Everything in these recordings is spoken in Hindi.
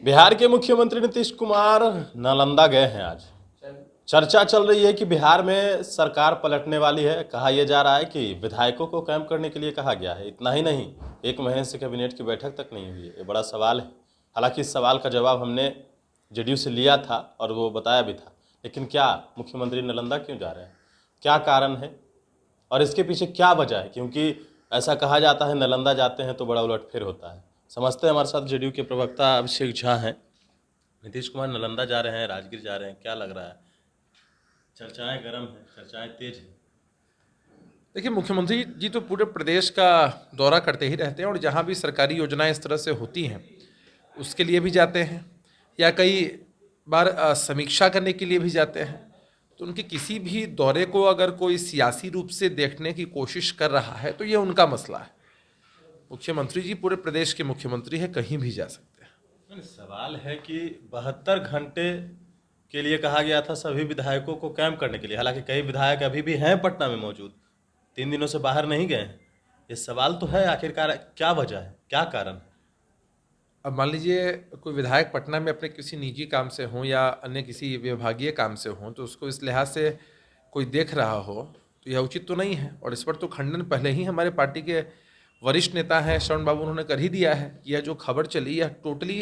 बिहार के मुख्यमंत्री नीतीश कुमार नालंदा गए हैं आज। चर्चा चल रही है कि बिहार में सरकार पलटने वाली है। कहा यह जा रहा है कि विधायकों को कैंप करने के लिए कहा गया है। इतना ही नहीं, 1 महीने से कैबिनेट की बैठक तक नहीं हुई है। ये बड़ा सवाल है। हालांकि इस सवाल का जवाब हमने जेडीयू से लिया था और वो बताया भी था, लेकिन क्या मुख्यमंत्री नालंदा क्यों जा रहे हैं, क्या कारण है और इसके पीछे क्या वजह है? क्योंकि ऐसा कहा जाता है नालंदा जाते हैं तो बड़ा उलटफेर होता है। समझते हैं, हमारे साथ जेडीयू के प्रवक्ता अभिषेक झा हैं। नीतीश कुमार नालंदा जा रहे हैं, राजगीर जा रहे हैं, क्या लग रहा है? चर्चाएं गर्म हैं, चर्चाएं तेज हैं। देखिए, मुख्यमंत्री जी तो पूरे प्रदेश का दौरा करते ही रहते हैं और जहाँ भी सरकारी योजनाएं इस तरह से होती हैं उसके लिए भी जाते हैं या कई बार समीक्षा करने के लिए भी जाते हैं। तो उनके किसी भी दौरे को अगर कोई सियासी रूप से देखने की कोशिश कर रहा है तो ये उनका मसला है। मुख्यमंत्री जी पूरे प्रदेश के मुख्यमंत्री हैं, कहीं भी जा सकते हैं। सवाल है कि 72 घंटे के लिए कहा गया था सभी विधायकों को कैंप करने के लिए। हालांकि कई विधायक अभी भी हैं पटना में मौजूद, 3 दिनों से बाहर नहीं गए हैं। ये सवाल तो है, आखिरकार क्या वजह है, क्या कारण है? अब मान लीजिए कोई विधायक पटना में अपने किसी निजी काम से हों या अन्य किसी विभागीय काम से हों, तो उसको इस लिहाज से कोई देख रहा हो तो यह उचित तो नहीं है। और इस पर तो खंडन पहले ही हमारे पार्टी के वरिष्ठ नेता हैं श्रवण बाबू, उन्होंने कर ही दिया है कि यह जो खबर चली यह टोटली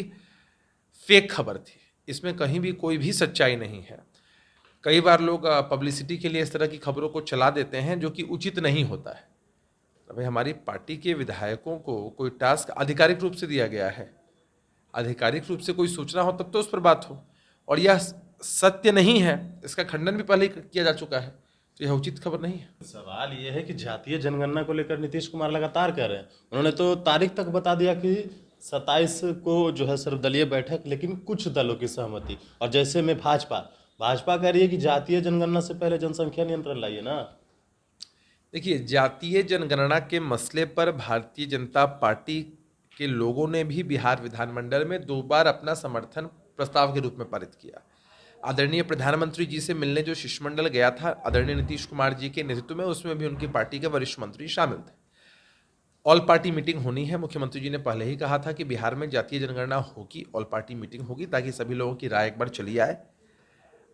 फेक खबर थी, इसमें कहीं भी कोई भी सच्चाई नहीं है। कई बार लोग पब्लिसिटी के लिए इस तरह की खबरों को चला देते हैं जो कि उचित नहीं होता है। अभी हमारी पार्टी के विधायकों को कोई टास्क आधिकारिक रूप से दिया गया है, आधिकारिक रूप से कोई सूचना हो तब तो उस पर बात हो, और यह सत्य नहीं है, इसका खंडन भी पहले ही किया जा चुका है, तो यह उचित खबर नहीं है। सवाल ये है कि जातीय जनगणना को लेकर नीतीश कुमार लगातार कह रहे हैं। उन्होंने तो तारीख तक बता दिया कि 27 को जो है सर्वदलीय बैठक, लेकिन कुछ दलों की सहमति। और जैसे में भाजपा कह रही है कि जातीय जनगणना से पहले जनसंख्या नियंत्रण लाइए ना। देखिए, जातीय जनगणना के मसले पर भारतीय जनता पार्टी के लोगों ने भी बिहार विधानमंडल में 2 बार अपना समर्थन प्रस्ताव के रूप में पारित किया। आदरणीय प्रधानमंत्री जी से मिलने जो शिष्टमंडल गया था आदरणीय नीतीश कुमार जी के नेतृत्व में, उसमें भी उनकी पार्टी के वरिष्ठ मंत्री शामिल थे। ऑल पार्टी मीटिंग होनी है। मुख्यमंत्री जी ने पहले ही कहा था कि बिहार में जातीय जनगणना होगी, ऑल पार्टी मीटिंग होगी, ताकि सभी लोगों की राय एक बार चली आए।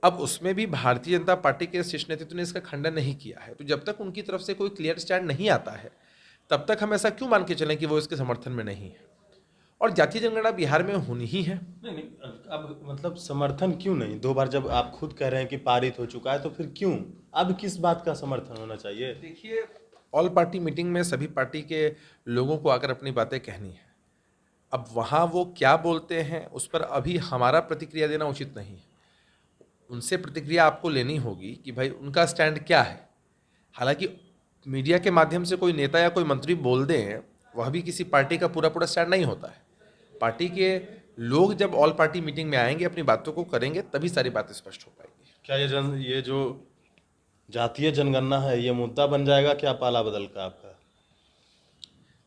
अब उसमें भी भारतीय जनता पार्टी के शीर्ष नेतृत्व ने इसका खंडन नहीं किया है। तो जब तक उनकी तरफ से कोई क्लियर स्टैंड नहीं आता है तब तक हम ऐसा क्यों मान के चलें कि वो इसके समर्थन में नहीं है। और जातीय जनगणना बिहार में होनी ही है। नहीं, अब मतलब समर्थन क्यों नहीं? 2 बार जब आप खुद कह रहे हैं कि पारित हो चुका है तो फिर क्यों अब किस बात का समर्थन होना चाहिए? देखिए, ऑल पार्टी मीटिंग में सभी पार्टी के लोगों को आकर अपनी बातें कहनी है। अब वहाँ वो क्या बोलते हैं उस पर अभी हमारा प्रतिक्रिया देना उचित नहीं है। उनसे प्रतिक्रिया आपको लेनी होगी कि भाई उनका स्टैंड क्या है। हालांकि मीडिया के माध्यम से कोई नेता या कोई मंत्री बोल दें, वह भी किसी पार्टी का पूरा स्टैंड नहीं होता है। पार्टी के लोग जब ऑल पार्टी मीटिंग में आएंगे, अपनी बातों को करेंगे, तभी सारी बातें स्पष्ट हो पाएंगी। क्या ये जो जातीय जनगणना है ये मुद्दा बन जाएगा क्या पाला बदल का आपका?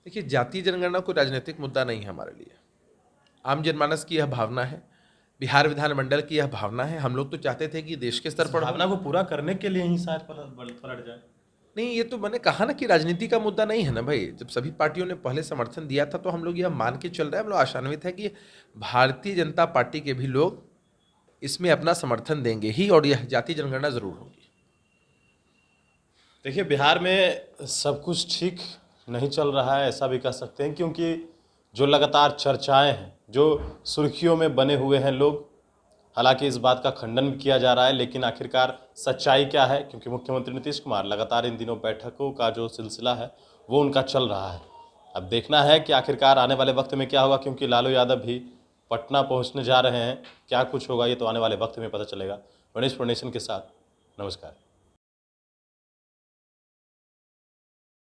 देखिए, जातीय जनगणना कोई राजनीतिक मुद्दा नहीं है हमारे लिए। आम जनमानस की यह भावना है, बिहार विधानमंडल की यह भावना है। हम लोग तो चाहते थे कि देश के स्तर पर भावना को पूरा करने के लिए ही शायद पलट जाए। नहीं, ये तो मैंने कहा ना कि राजनीति का मुद्दा नहीं है ना भाई। जब सभी पार्टियों ने पहले समर्थन दिया था तो हम लोग यह मान के चल रहे हैं, हम लोग आशान्वित है कि भारतीय जनता पार्टी के भी लोग इसमें अपना समर्थन देंगे ही और यह जातीय जनगणना जरूर होगी। देखिए, बिहार में सब कुछ ठीक नहीं चल रहा है, ऐसा भी कह सकते हैं, क्योंकि जो लगातार चर्चाएं हैं, जो सुर्खियों में बने हुए हैं लोग, हालांकि इस बात का खंडन भी किया जा रहा है, लेकिन आखिरकार सच्चाई क्या है? क्योंकि मुख्यमंत्री नीतीश कुमार लगातार इन दिनों बैठकों का जो सिलसिला है वो उनका चल रहा है। अब देखना है कि आखिरकार आने वाले वक्त में क्या होगा, क्योंकि लालू यादव भी पटना पहुंचने जा रहे हैं। क्या कुछ होगा ये तो आने वाले वक्त में पता चलेगा। गणेश नेशन के साथ नमस्कार।